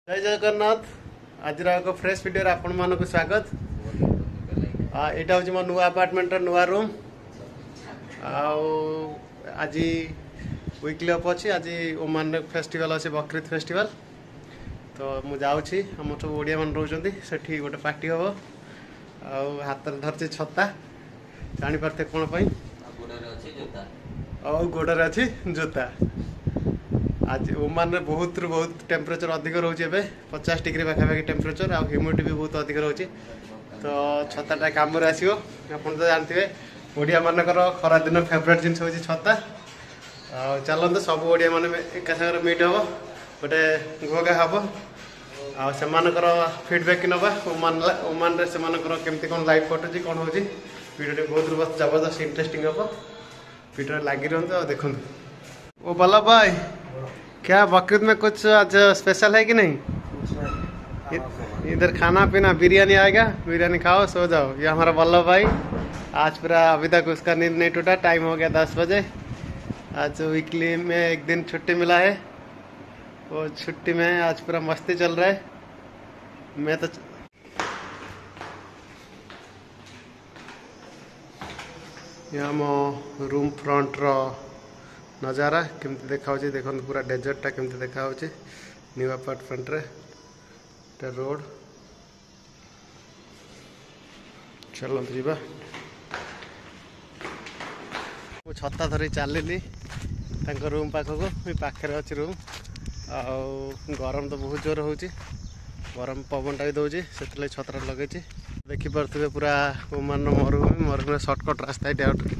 जय जगन्नाथ। आज एक फ्रेश वीडियो आपण मानक स्वागत। यहाँ हूँ मो नुआ अपार्टमेंट नुआ रूम। आज वीकली अफ अच्छी। आज ओमान फेस्टिवल अच्छे बकरीद फेस्टिवल। तो मुझे जाऊँगी आम सब ओडिया मान रोचे से गोटे पार्टी हम हाथ में धरती छता जापारे कौन गोड़े अच्छी जोता। आज ओमान में बहुत टेम्परेचर अधिक रोचे 50 डिग्री पाखापाखि टेम्परेचर आ ह्यूमिडिटी भी बहुत अधिक रोचे। तो छताटा कम आसो आप तो जानते ओडिया मानकर खरा दिन फेवरेट जिन हूँ छता। चलते सब ओडिया मान एका सागर मीट हम गोटे घोगा हम आर फीडबैक नवा ओमान से केमती कौन लाइफ कटुची कौन हो वीडियो बहुत जबरदस्त इंटरेस्टिंग हम वीडियो लगी रुहतु देखो। ओ बल्लभ भाई क्या बकरीद में कुछ आज स्पेशल है कि नहीं? इधर खाना पीना बिरयानी आएगा, बिरयानी खाओ सो जाओ। ये हमारा बल्लभ भाई आज पूरा अभी तक उसका नींद नहीं टूटा। टाइम हो गया 10 बजे। आज वीकली में एक दिन छुट्टी मिला है। वो छुट्टी में आज पूरा मस्ती चल रहा है। मैं तो यहाँ मो रूम फ्रंट रो नजारा केमती देखा देखो पूरा डेजर्टा केमती देखा न्यू अपार्टमेंट रे रोड। चलते जीवा। मु छता धरी चलली रूम पाखक पाखे अच्छी रूम। गरम तो बहुत जोर हो गरम पवनटा भी दौर से छतरा लगे देखिपे पूरा ओमान मरुभूमि सर्टकट रास्ता ये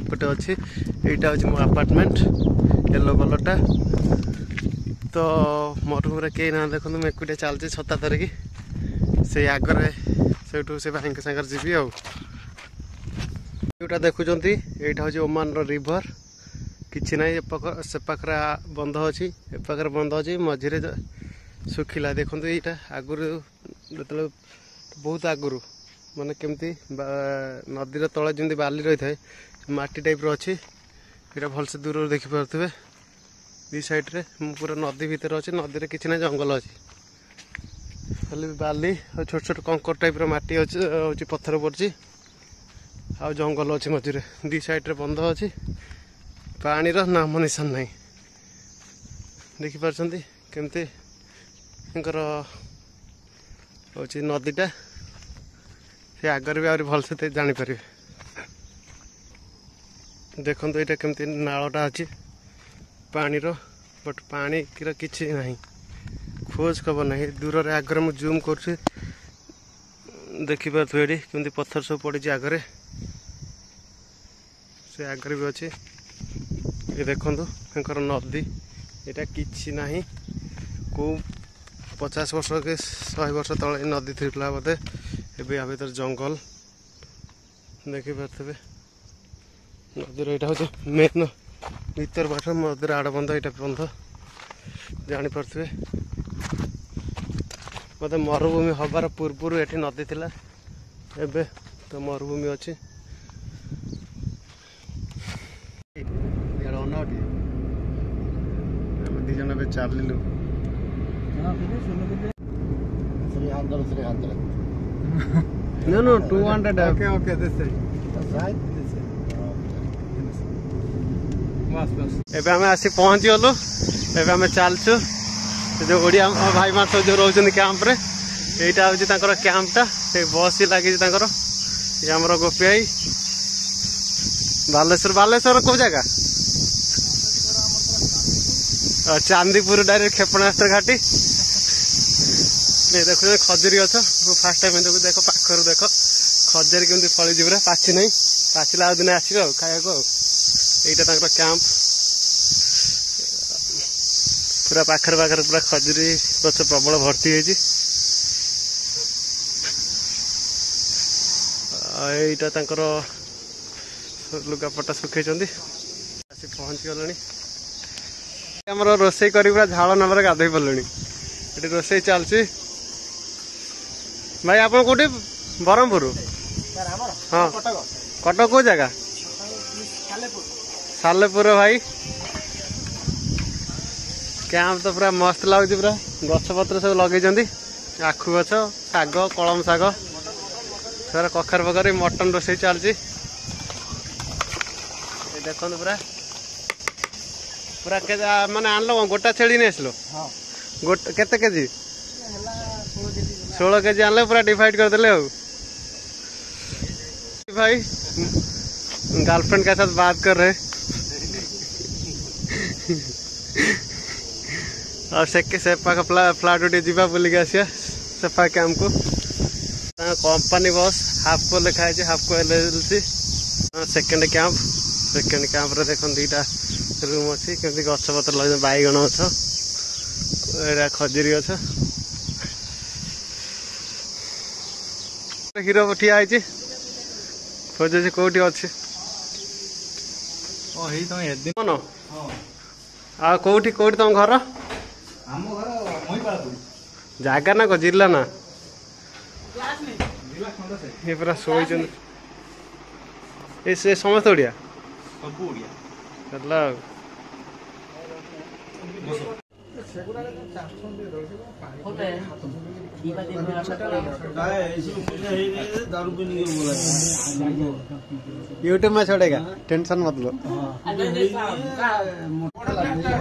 गोटे अच्छी। यहाँ हूँ मो अपार्टमेंट येलो कलरटा। तो मरुभूमि कई ना देखो मुझे एकुटिया चलती छता धरिकी से आगे से भाई सागर जी आटा देखुं। यहाँ हूँ ओमान रिभर किसी ना से पाखे बंध अच्छी एपाखे बंध अच्छी मझे सुखिला देखो। यहाँ आगुरी जो बहुत आगुरी माने केमती नदीर तले जमी बाली रही है मटी टाइप अच्छी। यहाँ भलसे दूर देखिपे दी साइड रे पूरा नदी भितर अच्छी। नदी में किसी ना जंगल अच्छी खाली बाली छोट छोट कंकर टाइप मटी अच्छी पत्थर पड़ी आ जंगल अच्छी मझे दी साइड रे बंध अच्छी। पानी नाम निशान नहीं देखिपार केमती नदीटा से आगर भी भलसे जापर देखो। यहाँ केमती नालटा अच्छी पानी बट पानी किसी ना खोज खबर ना दूर रे आगर मु जूम कर देखिपे ये केमती पत्थर सब पड़ी आगे से आगर भी अच्छी। ये देखो नदी यहाँ किसी ना को 50 वर्ष के 100 वर्ष तले नदी थी बोधे। ए भर जंगल देखिपे नदीर यहाँ हूँ मेन भीतर बाट नदीर आड़ बंध यहाँ बंध जापे बोधे मरुभूमि हबार पूर्व ये नदी थिला एबे तो मरुभूमि अच्छी। दीज चलू No, no, 200. Okay, okay, this side. That's right. This side. बस एबे हमें आसी पहुंच गलु। एबे हमें चलछु जो ओडिया भाई मान सब जो रोजन कैंप रे एटा होची तांकर कैंपटा से बस ही लागी तांकर ये हमरो गोपी आई बालेश्वर को जगह चांदीपुर डायरेक्ट क्षेपणास्त्र घाटी। देखो खजुरी गछ फास्ट टाइम देखो पाखर देख खजुरी केमती फली पूरा पाची नहीं पाचिला दिन आसो खाया यहाँ कैंप पूरा पाखर पाखर पूरा खजुरी गछ प्रबल भर्ती है। यहाँ लुगापटा सुखे आसी पहुँची गले आमर रोसई कर पूरा झाड़ नाल गाधई पड़े ये रोसई चलती। भाई आप कौटी ब्रह्मपुर? हाँ कटक को जगह सालेपुर भाई कैंप तो पूरा मस्त लगुच पूरा गछपत्र सब लगे आखु गछ शाग कलम शाग सारा कखार फखार मटन रोषे चलती देखो पूरा पूरा माने आनल गोटा छेड़ी नहीं आसलो केते केजी 16 केजी आनले पूरा डिवाइड करदे भाई गर्लफ्रेंड के साथ बात कर रहे और सेपा का फ्लाट उठे जीवा बोल के आसिया सेपा कैम्प को कंपनी बस हाफ को लिखाई हाफ को एलएलसी सेकेंड कैंप रे देखो दुईटा रूम अच्छी कमी गछ पत्र लगे बैगण गछ एटा खजुरी गछ हीरो ठिया है खोजे कौटी अच्छी कौन आ कौटी कौटी तुम घर जागा ना को जिला ना ये पूरा शोई समस्त ओडिया यूट्यूब में छोड़ेगा टेंशन मत लो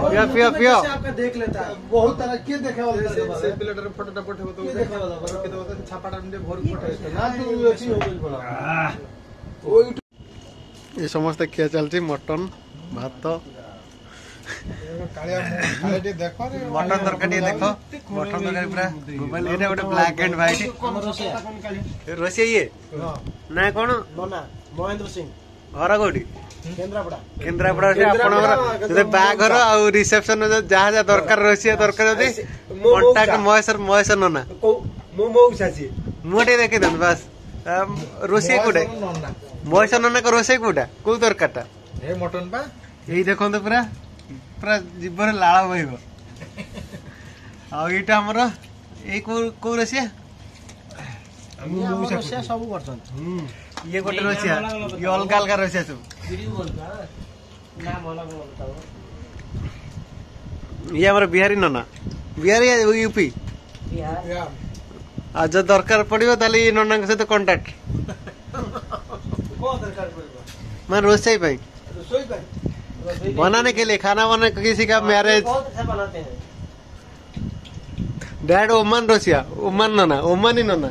पियो पियो पियो देख लेता है बहुत तरह के देखे वाला से प्लेटर फोटोटा पठेबो तो देखे वाला पर के तो छापाटा में भर पठे ना तू अछि हो गइल पड़ा ये समस्त किया चलती मटन भात मटन तरकारी देखो मटन तरकारी पूरा मोबाइल ये गोटे ब्लैक एंड व्हाइट रोषे ये ना कौन महेंद्र सिंह घर कौटी केंद्रापड़ा केंद्रापड़ा बाघर आ रिसेप्शन जहाँ जहाँ दरकार रोषे दरकार कंटाक्ट महेश्वर नना मुझे देखी दिखाँ बस रोषे कौटे महेश्वर नना को रोषे कौटा कौ तरकार मटन पा यही देखो पूरा पूरा जीवन लाल बहब आईटा आमर ये कौ रोषिया सब कर ये गोटे रोषिया ये अलग अलग रोषिया सब ये हमारे बिहारी नना बिहारी यूपी आज जो दरकार पड़ो ताली नना सहित कंटाक्ट मैं रोषाई बनाने के लिए खाना बनाने किसी का marriage dad Oman Russia Oman नना ओमानी नना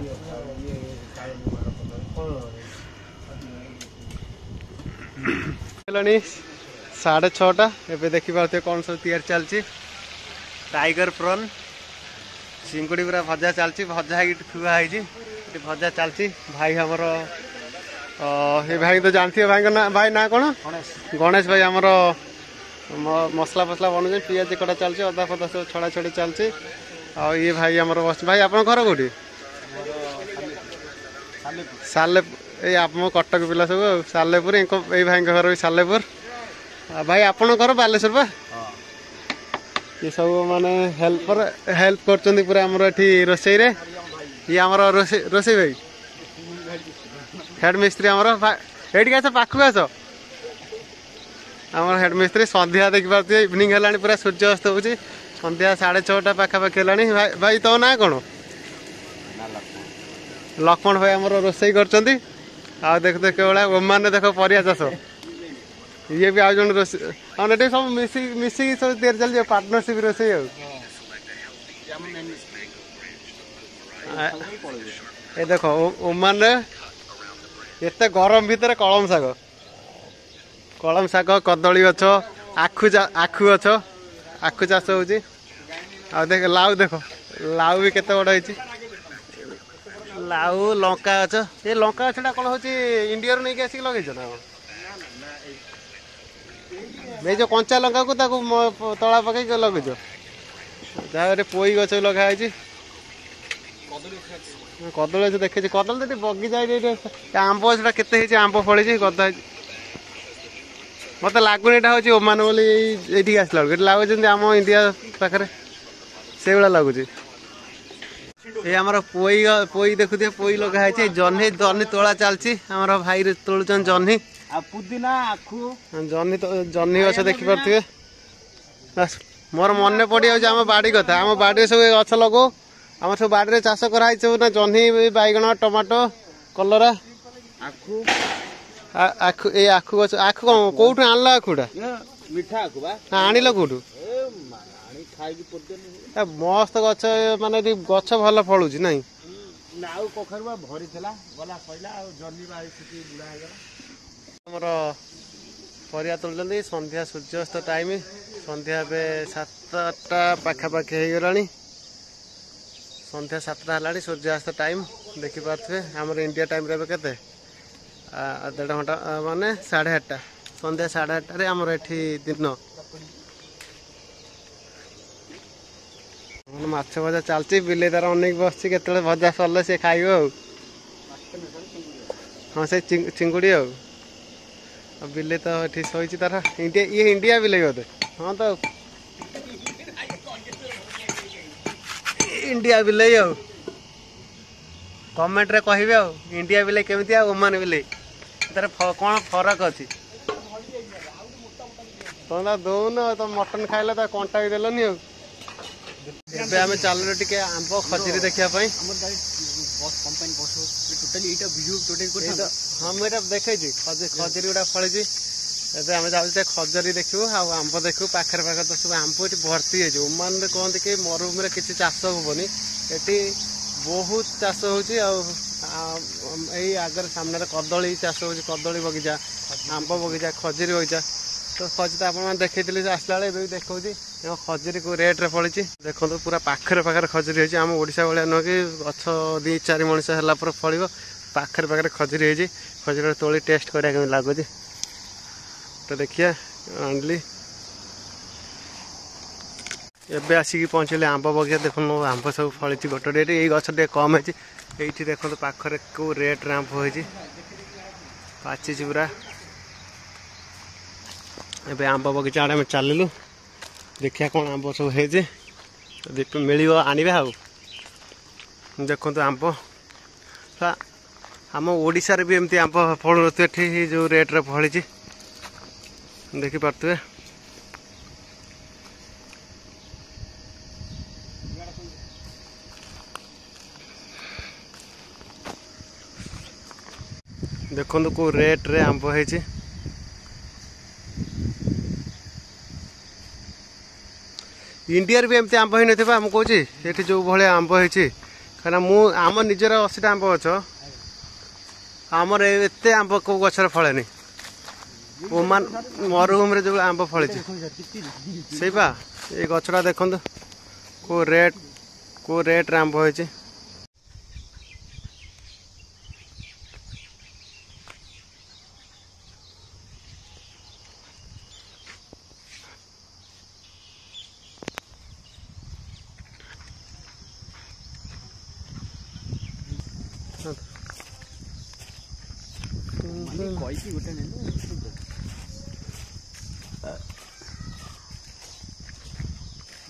6:30 एवं देखी पार्थे कौन सब तैयार चलती टाइगर प्रॉन चिंगुड़ी पूरा भजा चलती भजा खुआ भजा चलती भाई हमर ये भाई तो जानती है भाई ना कौन गणेश भाई आमर मसला फसला बनू पियाज कटा चलती अदा फदा सब छड़ा छड़ी चलती ये भाई आमर बस भाई आप घर कौटी साले आप कटक पिला सब सालेपुर ये भाई घर भी सालेपुर भाई आप घर बालेश्वर पा ये सब माने हेल्प कर पूरा आमर ये रोषे रे ये आमर रोषे भाई हेड मिस्त्री आमर ये आस पाखु आस आम हेड मिस्त्री संध्या देखी पार्थे इवनिंग है पूरा सूर्य अस्त हो संध्या 6:30 पाखापाखि है भाई तो ना कौन लक्ष्मण भाई आमर रोषे कर देख देख ओमान देख परिया चाष ये भी आज रोषे सब मिसिक सब तैयारी चलती पार्टनरशिप रोषे ये देख ओमान एते गरम भितर कलम शाग कदली गछ आखु गछ आखु चाष हो देख लाउ लाउ भी केते बड़ होती लाउ लंका गछ ये लंका गछटा कौन हूँ इंडिया नहीं आसिक लगे ना ये जो कंचा लंका को तला पकई लगेच पोई गछ लगाई कदली गछ देखे कदली तो बगीचा आंब गछटा केते आंब फड़ी गदा मत लगुन यहाँ हूँ ओमान बोली ये आसला लगुच आम इंडिया पाखे से भाया लगुच ये आमर पोई देखुए पोई लगाई जह्नी जह्नी तोला चलती आमर भाई तोलुन जह्नी पुदीना आखु जह्नी गछ देखी पारे मोर मन पड़ जाऊँ आम बाड़ी कथा आम बाड़ी सब गछ लगो आम सब बाड़ी चाष कराई सब ना जह्नी बैगण टमाटो कलरा आखु आखु ए आखु गछ आखु कौन कौटू आनल आखुटा मिठा आखु बा आनिल कौटू आनी खाई पड़ते मस्त गछ माने गछ भल फलुच नाई नाउ कखरवा भरी थला गला सइला आ जर्नी बा सिटी बुढ़ा हे गला हमर परिया तुलुचंदी संध्या सूर्यास्त टाइम संध्या बे 7टा पाखापाखि हो गलानी संध्या 7टा हलानी सूर्यास्त टाइम देखि पारथ्वे हमर इंडिया टाइम रे केते 1.5 घंटा माने 8:30 संध्या 8:30 रे हमर एठी दिन माछ भजा चलती बिले तार अनेक बस के भजा सरले से खाइब हाँ से चिंगुड़ी बिले तो ये शोची तार इंडिया ये इंडिया बिले बोधे हाँ तो इंडिया बिले कमेंट रे कहिबे इंडिया बिले केमिति ओमान बिले तार कौन फरक अच्छी तुम दौन तो मटन खाइले तो कंटा भी देलनि ଏବେ ଆମେ ଚାଲୁରେ ଟିକେ ଆମ୍ବ ଖଜୁରୀ ଦେଖିବା ପାଇଁ ହଁ ମୁଁ ଏଇଟା ଦେଖେଇଛି ଖଜୁରୀ ଗୁଡ଼ା ଫଳିଛି ଏବେ ଆମେ ଯାଉଛୁ ଟିକେ ଖଜୁରୀ ଦେଖିବୁ ଆଉ ଆମ୍ବ ଦେଖିବୁ ପାଖରେ ପାଖରେ ତ ସବୁ ଆମ୍ବ ଏଠି ଭର୍ତ୍ତି ହେଇଛି ଓମାନରେ କହନ୍ତି କି ମରୁଭୂମିରେ କିଛି ଚାଷ ହବନି ଏଠି ବହୁତ ଚାଷ ହଉଛି ଆଉ ଏଇ ଆଗରେ ସାମ୍ନାରେ କଦଳୀ ଚାଷ ହଉଛି କଦଳୀ ବଗିଚା ଆମ୍ବ ବଗିଚା ଖଜୁରୀ ବଗିଚା तो खजी तो आप देखी आसला बेले भी देखा खजुरी को रेट्रे फड़ी देखो पूरा पाखे पाखे खजुरी होती आम ओडिशा भाया नुह कि गछ 2-4 मनीष है फल पाखे पाखे खजुरी होती खजुरी तोली टेस्ट करा लगुच तो देखिए आनली एबे आसिक पहुँचले आंब बगिया देख आंब सब फली गोटे रेट ये गछ टे कम है ये देखो पाखे कौ रेट्रे आंब होती पाची पूरा एबे आंब बगीचा आड़े आम चलू देखिया कौन आंब सब है मिल आने देखो आंब आम ओडिशा रे भी एमती आंब फल ये जो रेट्रे फली देखिपे देखो कौ रेट्रे आंब है इंडिया भी एमती आंब ही ना आम कौच ये जो भाया आंब है कहीं मु आम निजर 80टा आंब गछ आमर एत आंब कौ गचर फले ओमान मरुभूमि जो आंब फली से ये गछटा देखो कौ रेट्रे आंब है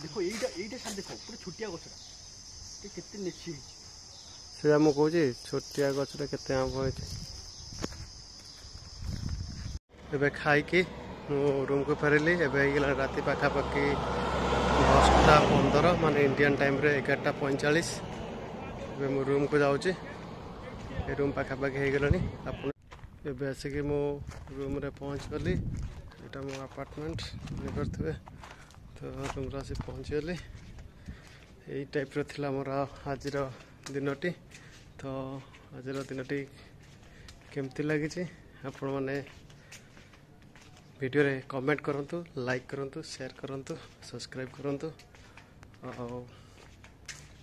देखो एटा साथ देखो पूरा छोटिया गछटा केते नेछि से हम कहूँ छोटिया गछटा केते आंब है एबे खाइकी रूम को फेरली एबे राति पाखापाखि 10:15 माने इंडियन टाइम रे 11:45 एबे मो रूम को जाऊँ रूम पाखापाखि हो गलानी एबे आसिक मो रूम रे पहुँच गली यहाँ मो अपार्टमेंट देखिए तो रूम रे आसी पहुँचीगली यही टाइप थी मोर आज दिनटी तो आज दिनटी केमती लगी आपण मैंने वीडियो रे कमेंट करंतु लाइक करंतु शेयर करंतु सब्सक्राइब करंतु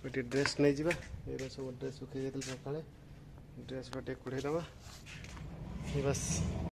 गोटे ड्रेस नहीं जावा ये सब ड्रेस सुखी जाते सका ड्रेस बाटे कुड़े दबा बस।